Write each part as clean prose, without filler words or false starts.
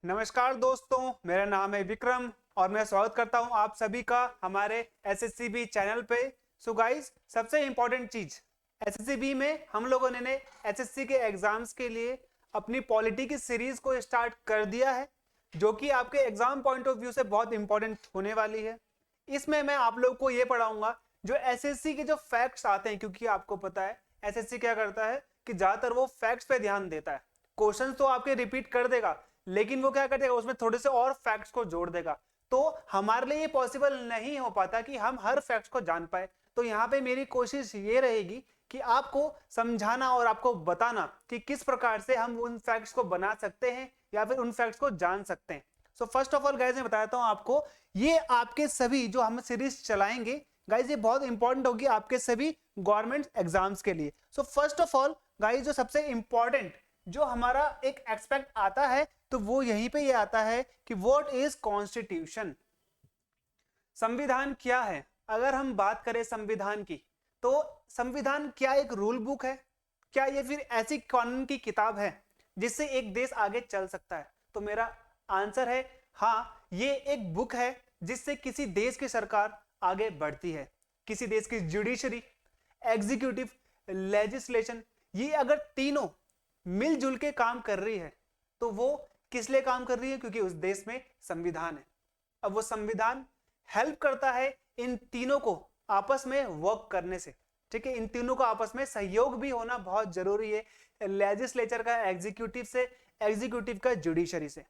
नमस्कार दोस्तों, मेरा नाम है विक्रम और मैं स्वागत करता हूं आप सभी का हमारे एसएससीबी चैनल पे। सो गाइस, सबसे इम्पोर्टेंट चीज, एसएससीबी में हम लोगों ने एसएससी के एग्जाम्स के लिए अपनी पॉलिटी की सीरीज को स्टार्ट कर दिया है, जो कि आपके एग्जाम पॉइंट ऑफ व्यू से बहुत इंपॉर्टेंट होने वाली है। इसमें मैं आप लोग को ये पढ़ाऊंगा जो एसएससी के जो फैक्ट्स आते हैं, क्योंकि आपको पता है एसएससी क्या करता है कि ज्यादातर वो फैक्ट्स पे ध्यान देता है। क्वेश्चंस तो आपके रिपीट कर देगा, लेकिन वो क्या करेगा, उसमें थोड़े से और फैक्ट्स को जोड़ देगा। तो हमारे लिए ये पॉसिबल नहीं हो पाता कि हम हर फैक्ट्स को जान पाए। तो यहाँ पे मेरी कोशिश ये रहेगी कि आपको समझाना और आपको बताना कि किस प्रकार से हम उन फैक्ट्स को बना सकते हैं या फिर उन फैक्ट्स को जान सकते हैं। So first of all guys, मैं बताता हूँ आपको, ये आपके सभी जो हम सीरीज चलाएंगे गाइस, ये बहुत इंपॉर्टेंट होगी आपके सभी गवर्नमेंट एग्जाम्स के लिए। So first of all guys, जो सबसे इंपॉर्टेंट जो हमारा एक एक्सपेक्ट आता है, तो वो यहीं पे ये आता है कि व्हाट इज कॉन्स्टिट्यूशन। संविधान क्या है? अगर हम बात करें संविधान की, तो संविधान क्या एक रूल बुक है? क्या ये फिर ऐसी कानून की किताब है जिससे एक देश आगे चल सकता है? तो मेरा आंसर है हाँ, ये एक बुक है जिससे किसी देश की सरकार आगे बढ़ती है। किसी देश की जुडिशरी, एग्जीक्यूटिव, लेजिस्लेशन, ये अगर तीनों मिलजुल के काम कर रही है, तो वो किस लिए काम कर रही है? क्योंकि उस देश में संविधान है। अब वो संविधान हेल्प करता है इन तीनों को आपस में वर्क करने से। ठीक है, इन तीनों को आपस में सहयोग भी होना बहुत जरूरी है, लेजिस्लेचर का एग्जीक्यूटिव से, एग्जीक्यूटिव का जुडिशरी से।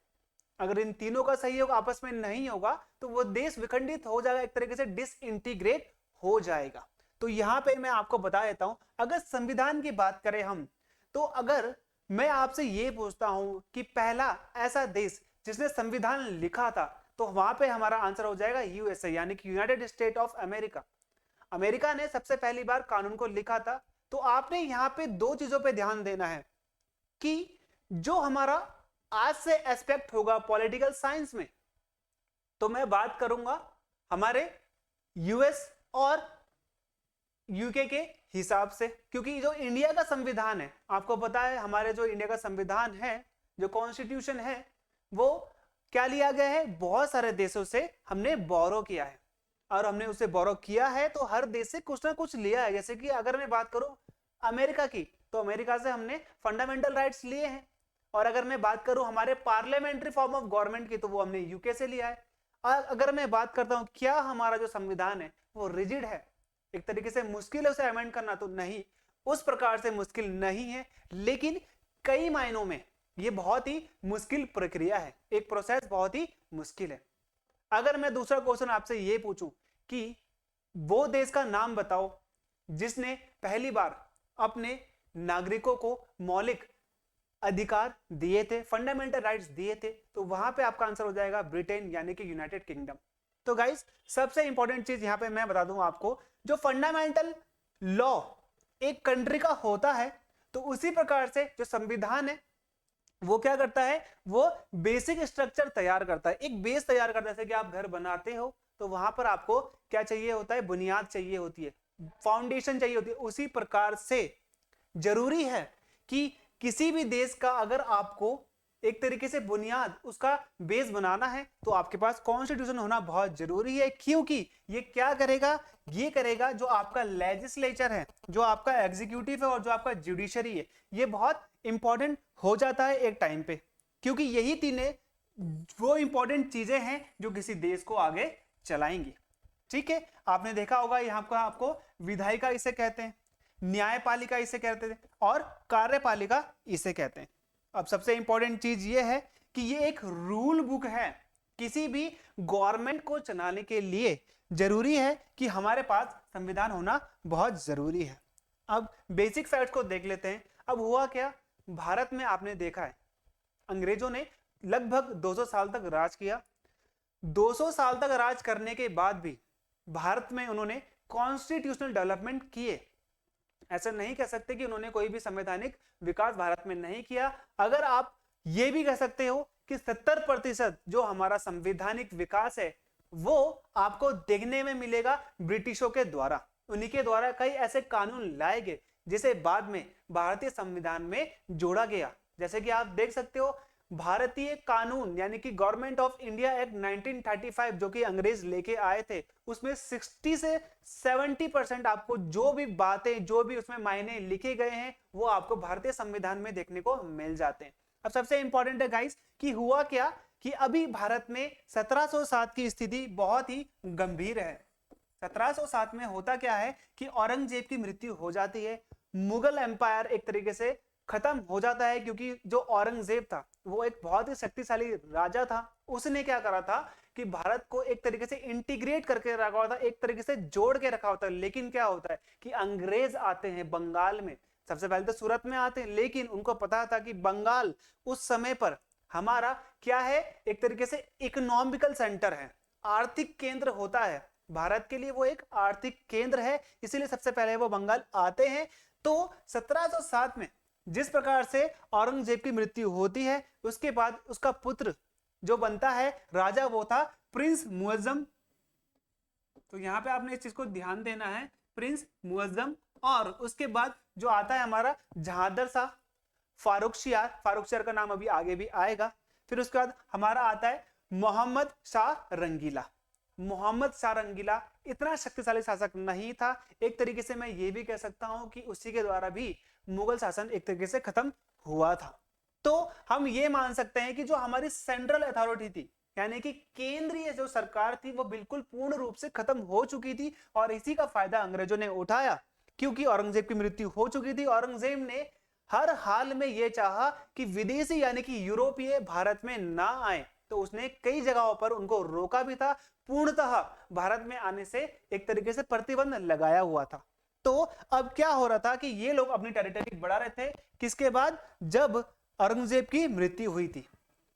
अगर इन तीनों का सहयोग आपस में नहीं होगा तो वो देश विखंडित हो जाएगा, एक तरीके से डिसइंटीग्रेट हो जाएगा। तो यहां पे मैं आपको बता देता हूं, अगर संविधान की बात करें हम, तो अगर मैं आपसे ये पूछता हूं कि पहला ऐसा देश जिसने संविधान लिखा था, तो वहां पे हमारा आंसर हो जाएगा यूएसए, यानी कि United state of America. America ने सबसे पहली बार कानून को लिखा था। तो आपने यहां पे दो चीजों पे ध्यान देना है कि जो हमारा आज से एस्पेक्ट होगा पॉलिटिकल साइंस में, तो मैं बात करूंगा हमारे यूएस और यूके के हिसाब से, क्योंकि जो इंडिया का संविधान है, आपको पता है हमारे जो इंडिया का संविधान है, जो कॉन्स्टिट्यूशन है, वो क्या लिया गया है? बहुत सारे देशों से हमने बोरो किया है, और हमने उसे बोरो किया है तो हर देश से कुछ ना कुछ लिया है। जैसे कि अगर मैं बात करूं अमेरिका की, तो अमेरिका से हमने फंडामेंटल राइट्स लिए हैं। और अगर मैं बात करूं हमारे पार्लियामेंट्री फॉर्म ऑफ गवर्नमेंट की, तो वो हमने यूके से लिया है। और अगर मैं बात करता हूं क्या हमारा जो संविधान है वो रिजिड है, एक तरीके से मुश्किल है उसे अमेंड करना, तो नहीं, उस प्रकार से मुश्किल नहीं है, लेकिन कई मायनों में ये बहुत ही मुश्किल प्रक्रिया है, एक प्रोसेस बहुत ही मुश्किल है। अगर मैं दूसरा क्वेश्चन आपसे ये पूछूं कि वो देश का नाम बताओ जिसने पहली बार अपने नागरिकों को मौलिक अधिकार दिए थे, फंडामेंटल राइट्स दिए थे, तो वहां पे आपका आंसर हो जाएगा ब्रिटेन, यानी कि यूनाइटेड किंगडम। तो गाइस, सबसे इंपॉर्टेंट चीज यहां पे मैं बता दूं आपको, जो फंडामेंटल लॉ एक कंट्री का होता है, तो उसी प्रकार से जो संविधान है वो क्या करता है? वो बेसिक स्ट्रक्चर तैयार करता है, एक बेस तैयार करता है। जैसे कि आप घर बनाते हो तो वहां पर आपको क्या चाहिए होता है? बुनियाद चाहिए होती है, फाउंडेशन चाहिए होती है। उसी प्रकार से जरूरी है कि किसी भी देश का अगर आपको एक तरीके से बुनियाद, उसका बेस बनाना है, तो आपके पास कॉन्स्टिट्यूशन होना बहुत जरूरी है। क्योंकि ये क्या करेगा? ये करेगा जो आपका लेजिस्लेचर है, जो आपका एग्जीक्यूटिव है और जो आपका जुडिशरी है, ये बहुत इंपॉर्टेंट हो जाता है एक टाइम पे, क्योंकि यही तीनों वो इंपॉर्टेंट चीजें हैं जो किसी देश को आगे चलाएंगी। ठीक है, आपने देखा होगा यहाँ पर आपको विधायिका इसे कहते हैं, न्यायपालिका इसे कहते हैं, और कार्यपालिका इसे कहते हैं। अब सबसे इंपॉर्टेंट चीज ये है कि ये एक रूल बुक है। किसी भी गवर्नमेंट को चलाने के लिए जरूरी है कि हमारे पास संविधान होना बहुत जरूरी है। अब बेसिक फैक्ट्स को देख लेते हैं। अब हुआ क्या, भारत में आपने देखा है अंग्रेजों ने लगभग 200 साल तक राज किया। 200 साल तक राज करने के बाद भी भारत में उन्होंने कॉन्स्टिट्यूशनल डेवलपमेंट किए। ऐसा नहीं कह सकते कि उन्होंने कोई भी संवैधानिक विकास भारत में नहीं किया। अगर आप ये भी कह सकते हो कि 70% जो हमारा संवैधानिक विकास है वो आपको देखने में मिलेगा ब्रिटिशों के द्वारा। उन्हीं के द्वारा कई ऐसे कानून लाए गए जिसे बाद में भारतीय संविधान में जोड़ा गया। जैसे कि आप देख सकते हो भारतीय कानून यानी कि गवर्नमेंट ऑफ इंडिया एक्ट 1935 जो कि अंग्रेज लेके आए थे, उसमें 60 से 70% आपको जो भी बातें, जो भी उसमें मायने लिखे गए हैं, वो आपको भारतीय संविधान में देखने को मिल जाते हैं। अब सबसे इंपॉर्टेंट है गाइस कि हुआ क्या कि अभी भारत में 1707 की स्थिति बहुत ही गंभीर है। 1707 में होता क्या है कि औरंगजेब की मृत्यु हो जाती है, मुगल एम्पायर एक तरीके से खत्म हो जाता है, क्योंकि जो औरंगजेब था वो एक बहुत ही शक्तिशाली राजा था। उसने क्या करा था कि भारत को एक तरीके से इंटीग्रेट करके रखा हुआ था, एक तरीके से जोड़ के रखा होता है। लेकिन क्या होता है कि अंग्रेज आते हैं बंगाल में, सबसे पहले तो सूरत में आते हैं, लेकिन उनको पता था कि बंगाल उस समय पर हमारा क्या है, एक तरीके से इकोनॉमिकल सेंटर है, आर्थिक केंद्र होता है भारत के लिए, वो एक आर्थिक केंद्र है, इसीलिए सबसे पहले वो बंगाल आते हैं। तो 1707 में जिस प्रकार से औरंगजेब की मृत्यु होती है, उसके बाद उसका पुत्र जो बनता है राजा, वो था प्रिंस मुअज्जम। तो यहां पे आपने इस चीज को ध्यान देना है, प्रिंस मुअज्जम। और उसके बाद जो आता है हमारा जहादर शाह, फारूक शियार का नाम अभी आगे भी आएगा। फिर उसके बाद हमारा आता है मोहम्मद शाह रंगीला। मोहम्मद शाह रंगीला इतना शक्तिशाली शासक नहीं था, एक तरीके से मैं ये भी कह सकता हूं कि उसी के द्वारा भी मुगल शासन एक तरीके से खत्म हुआ था। तो हम ये मान सकते हैं कि जो हमारी सेंट्रल अथॉरिटी थी, यानी कि केंद्रीय जो सरकार थी, वो बिल्कुल पूर्ण रूप से खत्म हो चुकी थी, और इसी का फायदा अंग्रेजों ने उठाया, क्योंकि औरंगजेब की मृत्यु हो चुकी थी। औरंगजेब ने हर हाल में यह चाहा कि विदेशी यानी कि यूरोपीय भारत में ना आए, तो उसने कई जगहों पर उनको रोका भी था, पूर्णतः भारत में आने से एक तरीके से प्रतिबंध लगाया हुआ था। तो अब क्या हो रहा था कि ये लोग अपनी टेरिटरी बढ़ा रहे थे, किसके बाद, जब औरंगजेब की मृत्यु हुई थी।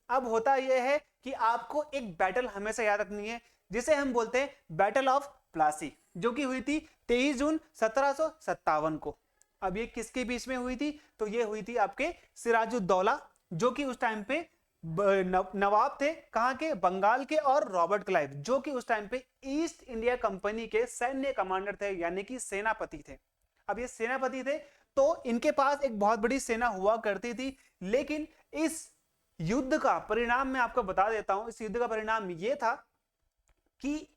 अब होता यह है कि आपको एक बैटल हमेशा याद रखनी है, जिसे हम बोलते हैं बैटल ऑफ प्लासी, जो कि हुई थी 23 जून 1757 को। अब ये किसके बीच में हुई थी, तो ये हुई थी आपके सिराजुद्दौला, जो कि उस टाइम पे नवाब थे, कहां के, बंगाल के, और रॉबर्ट क्लाइव, जो कि उस टाइम पे ईस्ट इंडिया कंपनी के सैन्य कमांडर थे, यानी कि सेनापति थे। अब ये सेनापति थे, तो इनके पास एक बहुत बड़ी सेना हुआ करती थी। लेकिन इस युद्ध का परिणाम मैं आपको बता देता हूं, इस युद्ध का परिणाम यह था कि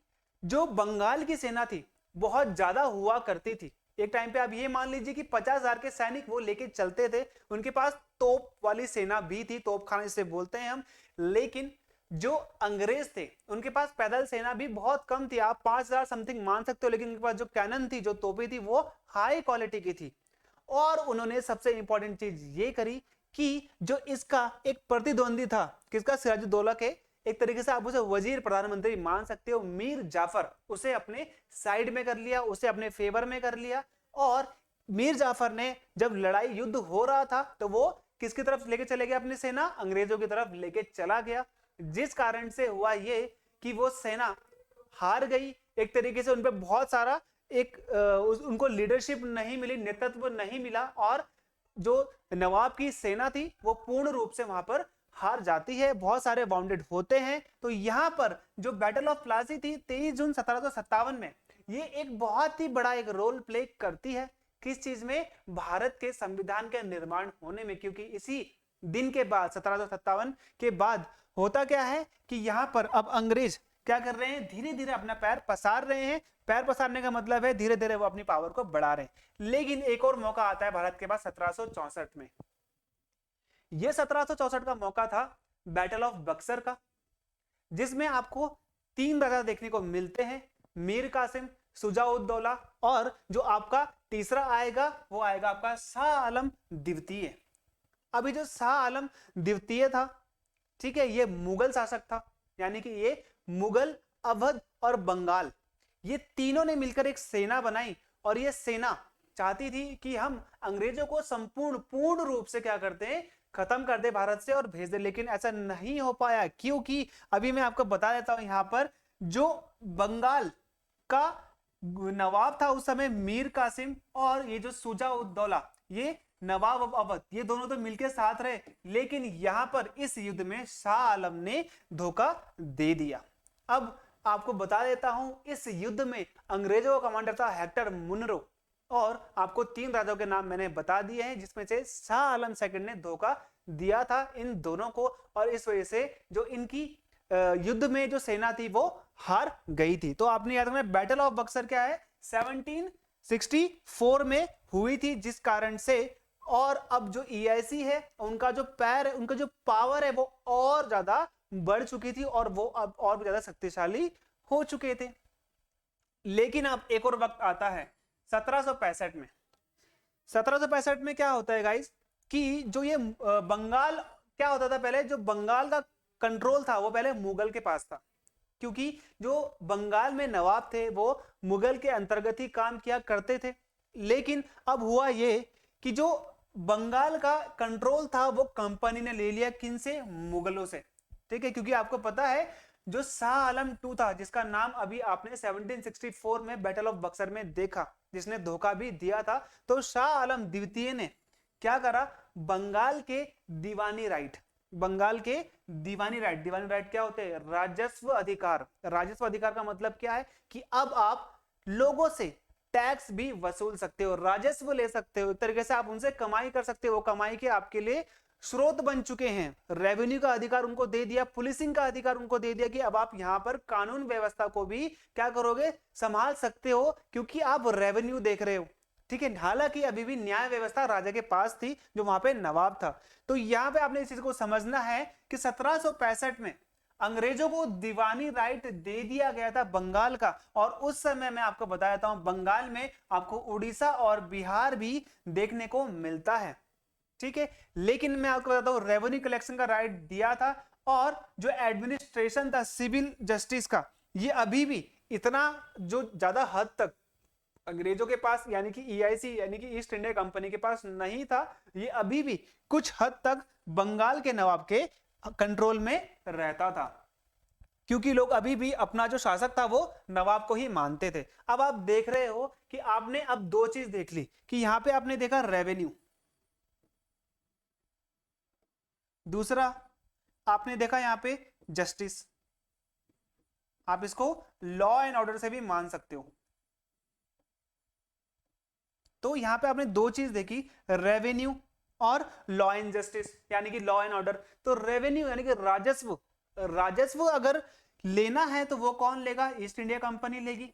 जो बंगाल की सेना थी बहुत ज्यादा हुआ करती थी। एक टाइम पे आप ये मान लीजिए कि 50,000 के सैनिक वो लेके चलते थे, उनके पास तोप वाली सेना भी थी, तोपखाना जिसे बोलते हैं हम। लेकिन जो अंग्रेज थे उनके पास पैदल सेना भी बहुत कम थी, आप 5,000 समथिंग मान सकते हो, लेकिन उनके पास जो कैनन थी, जो तोपें थी, वो हाई क्वालिटी की थी। और उन्होंने सबसे इंपॉर्टेंट चीज ये करी कि जो इसका एक प्रतिद्वंदी था, किसका, सिराजुद्दौला के, एक तरीके से आप उसे वजीर प्रधानमंत्री मान सकते हो, मीर जाफर, उसे अपने साइड में कर लिया, उसे अपने फेवर में कर लिया। और मीर जाफर ने जब लड़ाई युद्ध हो रहा था, तो वो किसकी तरफ लेके चले गए अपनी सेना, अंग्रेजों की तरफ लेके चला गया, जिस कारण से हुआ ये कि वो सेना हार गई। एक तरीके से उनपे बहुत सारा उनको लीडरशिप नहीं मिली, नेतृत्व नहीं मिला, और जो नवाब की सेना थी वो पूर्ण रूप से वहां पर हार जाती है, बहुत सारे वाउंडेड होते हैं। तो यहां पर जो बैटल ऑफ प्लासी थी 23 जून 1757 में, ये एक बहुत ही बड़ा एक रोल प्ले करती है, किस चीज में, भारत के संविधान के निर्माण होने में। क्योंकि इसी दिन के बाद 1757 के बाद होता क्या है कि यहां पर अब अंग्रेज क्या कर रहे हैं, धीरे धीरे अपना पैर पसार रहे हैं। पैर पसारने का मतलब है धीरे धीरे वो अपनी पावर को बढ़ा रहे हैं। लेकिन एक और मौका आता है भारत के पास 1764 में। यह 1764 का मौका था बैटल ऑफ बक्सर का, जिसमें आपको 3 राजा देखने को मिलते हैं, मीर कासिम, शुजाउद्दौला, और जो आपका तीसरा आएगा वो आएगा आपका शाह आलम द्वितीय। अभी जो शाह आलम द्वितीय था, ठीक है, ये मुगल शासक था, यानी कि ये मुगल, अवध और बंगाल, ये तीनों ने मिलकर एक सेना बनाई, और ये सेना चाहती थी कि हम अंग्रेजों को पूर्ण रूप से क्या करते हैं, खत्म कर दे भारत से और भेज दे। लेकिन ऐसा नहीं हो पाया, क्योंकि अभी मैं आपको बता देता हूं, यहां पर जो बंगाल का नवाब था उस समय मीर कासिम, और ये जो शुजाउद्दौला, ये नवाब ऑफ अवध, ये दोनों तो मिलकर साथ रहे। लेकिन यहां पर इस युद्ध में शाह आलम ने धोखा दे दिया। अब आपको बता देता हूं, इस युद्ध में अंग्रेजों का कमांडर था हेक्टर मुनरो, और आपको 3 राजाओं के नाम मैंने बता दिए हैं, जिसमें से शाह आलम सेकंड ने धोखा दिया था इन दोनों को, और इस वजह से जो इनकी युद्ध में जो सेना थी वो हार गई थी। तो आपने याद रखना बैटल ऑफ बक्सर क्या है, 1764 में हुई थी, जिस कारण से और अब जो EIC है उनका जो पैर है, उनका जो पावर है वो और ज्यादा बढ़ चुकी थी और वो अब और भी ज्यादा शक्तिशाली हो चुके थे। लेकिन अब एक और वक्त आता है 1765 में। 1765 में क्या होता है गाइस कि जो ये बंगाल क्या होता था, पहले जो बंगाल का कंट्रोल था वो पहले मुगल के पास था, क्योंकि जो बंगाल में नवाब थे वो मुगल के अंतर्गत ही काम किया करते थे। लेकिन अब हुआ ये कि जो बंगाल का कंट्रोल था वो कंपनी ने ले लिया, किन से, मुगलों से, ठीक है। क्योंकि आपको पता है जो शाह आलम टू था, जिसका नाम अभी आपने 1764 में बैटल ऑफ बक्सर में देखा, जिसने धोखा भी दिया था, तो शाह आलम द्वितीय ने क्या करा, बंगाल के दीवानी राइट, बंगाल के दीवानी राइट, दीवानी राइट क्या होते हैं, राजस्व अधिकार। राजस्व अधिकार का मतलब क्या है कि अब आप लोगों से टैक्स भी वसूल सकते हो, राजस्व ले सकते हो, एक तरीके से आप उनसे कमाई कर सकते हो, वो कमाई के आपके लिए स्रोत बन चुके हैं। रेवेन्यू का अधिकार उनको दे दिया, पुलिसिंग का अधिकार उनको दे दिया कि अब आप यहां पर कानून व्यवस्था को भी क्या करोगे, संभाल सकते हो, क्योंकि आप रेवेन्यू देख रहे हो, ठीक है। हालांकि अभी भी न्याय व्यवस्था राजा के पास थी, जो वहां पे नवाब था। तो यहां पे आपने इस चीज को समझना है कि 1765 में अंग्रेजों को दीवानी राइट दे दिया गया था बंगाल का, और उस समय मैं आपको बता देता हूं बंगाल में आपको उड़ीसा और बिहार भी देखने को मिलता है, ठीक है। लेकिन मैं आपको बताता हूं रेवेन्यू कलेक्शन का राइट दिया था, और जो एडमिनिस्ट्रेशन था सिविल जस्टिस का, ये अभी भी इतना जो ज्यादा हद तक अंग्रेजों के पास यानी कि EIC यानी कि ईस्ट इंडिया कंपनी के पास नहीं था, ये अभी भी कुछ हद तक बंगाल के नवाब के कंट्रोल में रहता था, क्योंकि लोग अभी भी अपना जो शासक था वो नवाब को ही मानते थे। अब आप देख रहे हो कि आपने अब दो चीज देख ली कि यहां पे आपने देखा रेवेन्यू, दूसरा आपने देखा यहां पे जस्टिस, आप इसको लॉ एंड ऑर्डर से भी मान सकते हो। तो यहां पे आपने दो चीज देखी, रेवेन्यू और लॉ एंड जस्टिस यानी कि लॉ एंड ऑर्डर। तो रेवेन्यू यानी कि राजस्व, राजस्व अगर लेना है तो वो कौन लेगा, ईस्ट इंडिया कंपनी लेगी,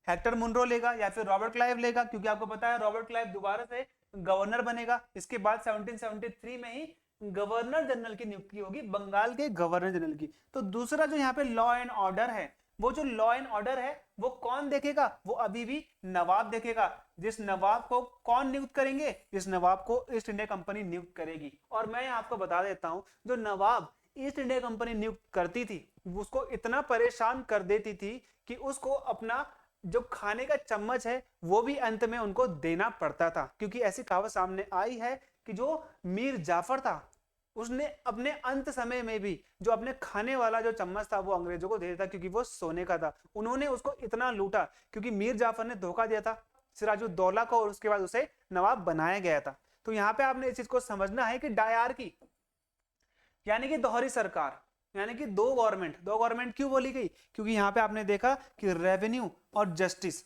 हेक्टर मुनरो लेगा या फिर रॉबर्ट क्लाइव लेगा, क्योंकि आपको पता है रॉबर्ट क्लाइव दोबारा से गवर्नर बनेगा। इसके बाद 1773 में ही गवर्नर जनरल की नियुक्ति होगी, बंगाल के गवर्नर जनरल की। तो दूसरा जो यहाँ पे लॉ एंड ऑर्डर है, वो जो लॉ एंड ऑर्डर है वो कौन देखेगा, वो अभी भी नवाब देखेगा। जिस नवाब को कौन नियुक्त करेंगे, जिस नवाब को ईस्ट इंडिया कंपनी नियुक्त करेगी। और मैं आपको बता देता हूं जो नवाब ईस्ट इंडिया कंपनी नियुक्त करती थी उसको इतना परेशान कर देती थी कि उसको अपना जो खाने का चम्मच है वो भी अंत में उनको देना पड़ता था, क्योंकि ऐसी कहावत सामने आई है कि जो मीर जाफर था उसने अपने अंत समय में भी जो अपने खाने वाला जो चम्मच था वो अंग्रेजों को दे दिया था, क्योंकि वो सोने का था। उन्होंने उसको इतना लूटा क्योंकि मीर जाफर ने धोखा दिया था सिराजुद्दौला को, और उसके बाद उसे नवाब बनाया गया था। तो यहाँ पे आपने इस चीज को समझना है कि डायरकी यानी कि दोहरी सरकार, यानी कि दो गवर्नमेंट क्यों बोली गई, क्योंकि यहाँ पे आपने देखा कि रेवेन्यू और जस्टिस,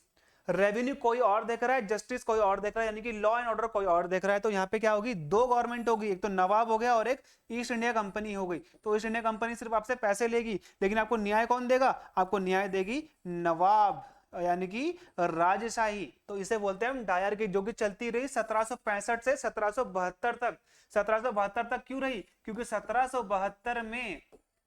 रेवेन्यू कोई और देख रहा है, जस्टिस कोई और देख रहा है, यानी कि लॉ एंड ऑर्डर कोई और देख रहा है। तो यहाँ पे क्या होगी, दो गवर्नमेंट होगी, एक तो नवाब हो गया और एक ईस्ट इंडिया कंपनी हो गई। तो ईस्ट इंडिया कंपनी सिर्फ आपसे पैसे लेगी, लेकिन आपको न्याय कौन देगा, आपको न्याय देगी नवाब, यानी कि राजशाही। तो इसे बोलते हैं हम डायरकी, जो कि चलती रही 1765 से 1772 तक। 1772 तक क्यों रही, क्योंकि 1772 में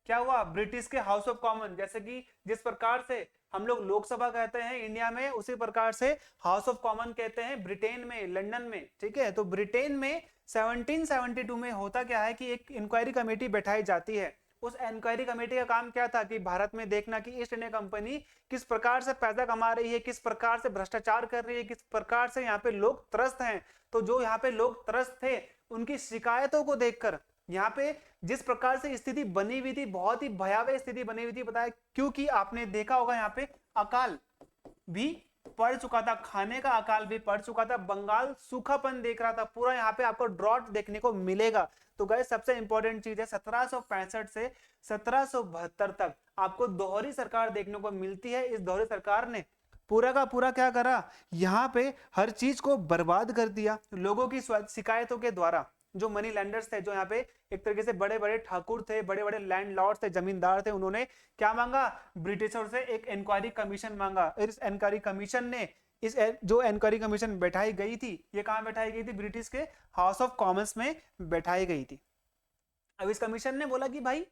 क्या हुआ, ब्रिटिश के हाउस ऑफ कॉमन, जैसे कि जिस प्रकार से हम लोग लोकसभा कहते हैं इंडिया में, उसी प्रकार से हाउस ऑफ कॉमन कहते हैं ब्रिटेन में, लंदन में, ठीक है। तो ब्रिटेन में 1772 में होता क्या है कि एक इंक्वायरी कमेटी बैठाई जाती है। उस इंक्वायरी कमेटी का काम क्या था कि भारत में देखना कि ईस्ट इंडिया कंपनी किस प्रकार से पैसा कमा रही है, किस प्रकार से भ्रष्टाचार कर रही है, किस प्रकार से यहाँ पे लोग त्रस्त हैं। तो जो यहाँ पे लोग त्रस्त थे उनकी शिकायतों को देखकर यहाँ पे जिस प्रकार से स्थिति बनी हुई थी, बहुत ही भयावह स्थिति बनी हुई थी, बताया क्योंकि आपने देखा होगा यहाँ पे अकाल भी पड़ चुका था, खाने का अकाल भी पड़ चुका था, बंगाल सूखापन देख रहा था, पूरा यहाँ पे आपको ड्रॉट देखने को मिलेगा। तो गाइस सबसे इंपॉर्टेंट चीज है 1765 से 1772 तक आपको दोहरी सरकार देखने को मिलती है। इस दोहरी सरकार ने पूरा का पूरा क्या करा, यहाँ पे हर चीज को बर्बाद कर दिया लोगों की शिकायतों के द्वारा। जो मनी लैंडर्स थे, जो यहाँ पे एक तरीके से बड़े बड़े ठाकुर थे, बड़े बड़े लैंडलॉर्ड्स थे, जमींदार थे, उन्होंने क्या मांगा, ब्रिटिशर से एक इंक्वायरी कमीशन मांगा। इस इंक्वायरी कमीशन ने जो इंक्वायरी कमीशन बैठाई गई थी, ये कहाँ बैठाई गई थी, ब्रिटिश के हाउस ऑफ कॉमन्स में बैठाई गई थी। अब इस कमीशन ने बोला कि भाई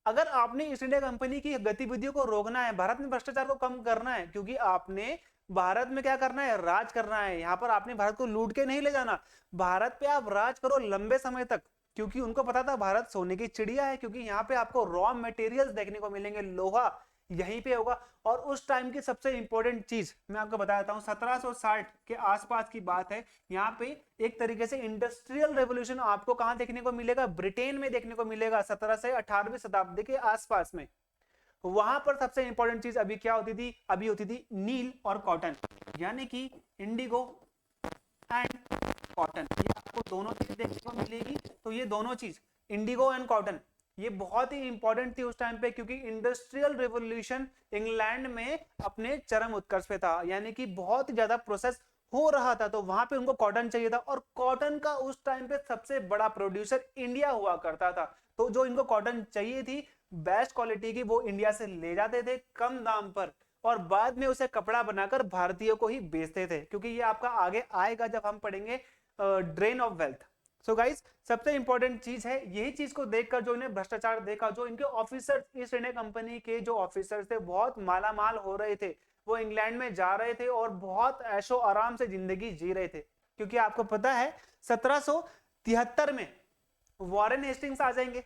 अगर आपने ईस्ट इंडिया कंपनी की गतिविधियों को रोकना है, भारत में भ्रष्टाचार को कम करना है, क्योंकि आपने भारत में क्या करना है, राज करना है, यहाँ पर आपने भारत को लूट के नहीं ले जाना, भारत पे आप राज करो लंबे समय तक, क्योंकि उनको पता था भारत सोने की चिड़िया है, क्योंकि यहाँ पे आपको रॉ मटेरियल्स देखने को मिलेंगे, लोहा यहीं पे होगा। और उस टाइम की सबसे इंपॉर्टेंट चीज मैं आपको बता देता हूँ, 1760 के आसपास की बात है। यहाँ पे एक तरीके से इंडस्ट्रियल रेवोल्यूशन आपको कहाँ देखने को मिलेगा, ब्रिटेन में देखने को मिलेगा, 17 से 18वीं शताब्दी के आसपास में। वहां पर सबसे इंपॉर्टेंट चीज अभी क्या होती थी, अभी होती थी नील और कॉटन, यानी कि इंडिगो एंड कॉटन, ये आपको दोनों चीज देखने को मिलेगी। तो ये दोनों चीज इंडिगो एंड कॉटन ये बहुत ही इंपॉर्टेंट थी उस टाइम पे, क्योंकि इंडस्ट्रियल रिवॉल्यूशन इंग्लैंड में अपने चरम उत्कर्ष पे था, यानी कि बहुत ज्यादा प्रोसेस हो रहा था, तो वहां पे उनको कॉटन चाहिए था। और कॉटन का उस टाइम पे सबसे बड़ा प्रोड्यूसर इंडिया हुआ करता था, तो जो इनको कॉटन चाहिए थी बेस्ट क्वालिटी की, वो इंडिया से ले जाते थे कम दाम पर, और बाद में उसे कपड़ा बनाकर भारतीयों को ही बेचते थे, क्योंकि ये आपका आगे आएगा जब हम पढ़ेंगे drain of wealth. So guys सबसे इंपॉर्टेंट चीज है, यही चीज को देखकर जो इन्हें भ्रष्टाचार देखा, जो इनके ऑफिसर्स, ईस्ट इंडिया कंपनी के जो ऑफिसर्स थे बहुत मालामाल हो रहे थे, वो इंग्लैंड में जा रहे थे और बहुत ऐशो आराम से जिंदगी जी रहे थे, क्योंकि आपको पता है 1773 में वॉरेन हेस्टिंग्स आ जाएंगे,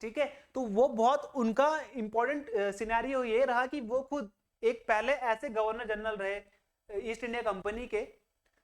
ठीक है। तो वो बहुत उनका इंपॉर्टेंट सिनेरियो ये रहा कि वो खुद एक पहले ऐसे गवर्नर जनरल रहे ईस्ट इंडिया कंपनी के,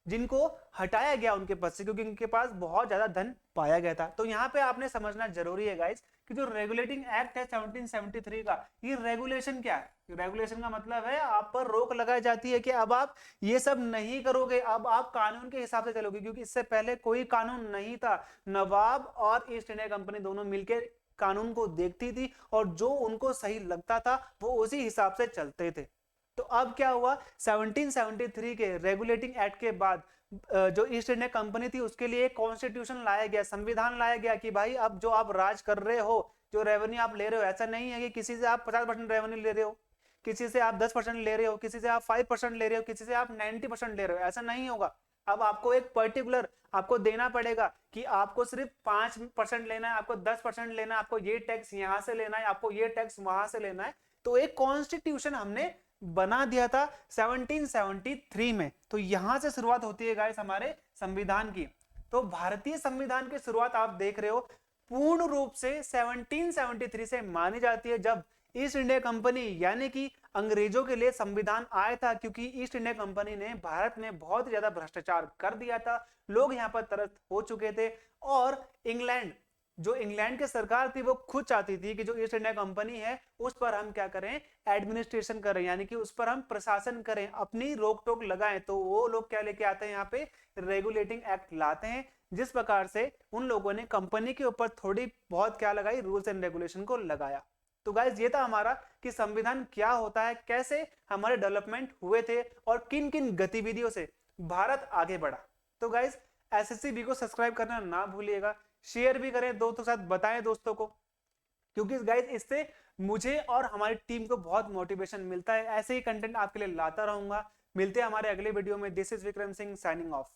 जिनको हटाया गया उनके पद से, क्योंकि उनके पास बहुत ज्यादा धन पाया गया था। तो यहाँ पे आपने समझना जरूरी है गाइस कि जो रेगुलेटिंग एक्ट है 1773 का, ये रेगुलेशन क्या है, रेगुलेशन का मतलब है आप पर रोक लगाई जाती है कि अब आप ये सब नहीं करोगे, अब आप कानून के हिसाब से चलोगे, क्योंकि इससे पहले कोई कानून नहीं था। नवाब और ईस्ट इंडिया कंपनी दोनों मिलकर कानून को देखती थी, और जो उनको सही लगता था वो उसी हिसाब से चलते थे। तो अब क्या हुआ, 1773 के रेगुलेटिंग एक्ट के बाद जो ईस्ट इंडिया कंपनी थी उसके लिए कॉन्स्टिट्यूशन लाया गया, संविधान लाया गया कि भाई अब जो आप राज कर रहे हो, जो रेवेन्यू आप ले रहे हो, ऐसा नहीं है कि किसी से आप 50% रेवेन्यू ले रहे हो, किसी से आप 10% ले रहे हो, किसी से आप 5% ले रहे हो, किसी से आप 90% ले रहे हो, ऐसा नहीं होगा। अब आपको एक पर्टिकुलर आपको देना पड़ेगा कि आपको सिर्फ 5% लेना है, आपको 10% लेना है, आपको ये टैक्स यहां से लेना है, आपको ये टैक्स वहां से लेना है। तो एक कॉन्स्टिट्यूशन हमने बना दिया था 1773 में। तो यहां से शुरुआत होती है गाइस हमारे संविधान की। तो भारतीय संविधान की शुरुआत आप देख रहे हो पूर्ण रूप से 1773 से मानी जाती है, जब ईस्ट इंडिया कंपनी यानी कि अंग्रेजों के लिए संविधान आया था, क्योंकि ईस्ट इंडिया कंपनी ने भारत में बहुत ज्यादा भ्रष्टाचार कर दिया था, लोग यहाँ पर त्रस्त हो चुके थे। और इंग्लैंड, जो इंग्लैंड की सरकार थी, वो खुद चाहती थी कि जो ईस्ट इंडिया कंपनी है उस पर हम क्या करें, एडमिनिस्ट्रेशन करें, यानी कि उस पर हम प्रशासन करें, अपनी रोक टोक लगाएं। तो वो लोग क्या लेके आते हैं, यहाँ पे रेगुलेटिंग एक्ट लाते हैं, जिस प्रकार से उन लोगों ने कंपनी के ऊपर थोड़ी बहुत क्या लगाई, रूल्स एंड रेगुलेशन को लगाया। तो गाइज ये था हमारा कि संविधान क्या होता है, कैसे हमारे डेवलपमेंट हुए थे, और किन किन गतिविधियों से भारत आगे बढ़ा। तो गाइज एसएससी को सब्सक्राइब करना ना भूलिएगा, शेयर भी करें दोस्तों के साथ, बताएं दोस्तों को, क्योंकि गाइज इससे मुझे और हमारी टीम को बहुत मोटिवेशन मिलता है। ऐसे ही कंटेंट आपके लिए लाता रहूंगा। मिलते हैं हमारे अगले वीडियो में। This is Vikram Singh signing off.